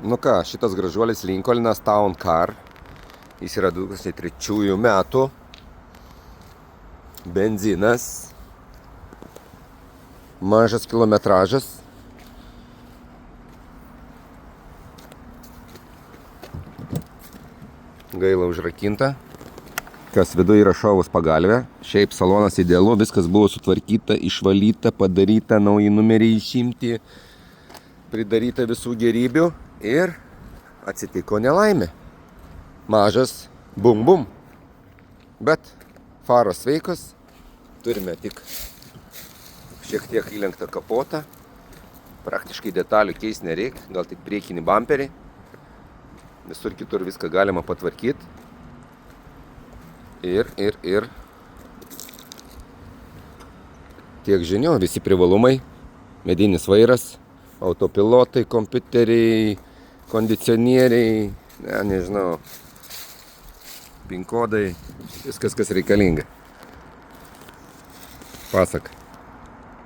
Nu ką, šitas gražuolis Lincolnas Town Car. Jis yra 2003 metų. Benzinas. Mažas kilometražas. Gaila užrakinta. Kas viduje yra šovus pagalvė. Šiaip salonas idealu, viskas buvo sutvarkyta, išvalyta, padaryta, nauji numeriai išimti, pridaryta visų gerybių ir atsitiko nelaimė. Mažas bum bum. Bet faros sveikos, turime tik šiek tiek įlenktą kapotą. Praktiškai detalių keis nereik, gal tik priekinį bamperį. Visur kitur viską galima patvarkyti. Ir tiek žinių, visi privalumai. Medinis vairas, autopilotai, kompiuteriai, kondicionieriai, nežinau, pin kodai, viskas kas reikalinga. Pasak.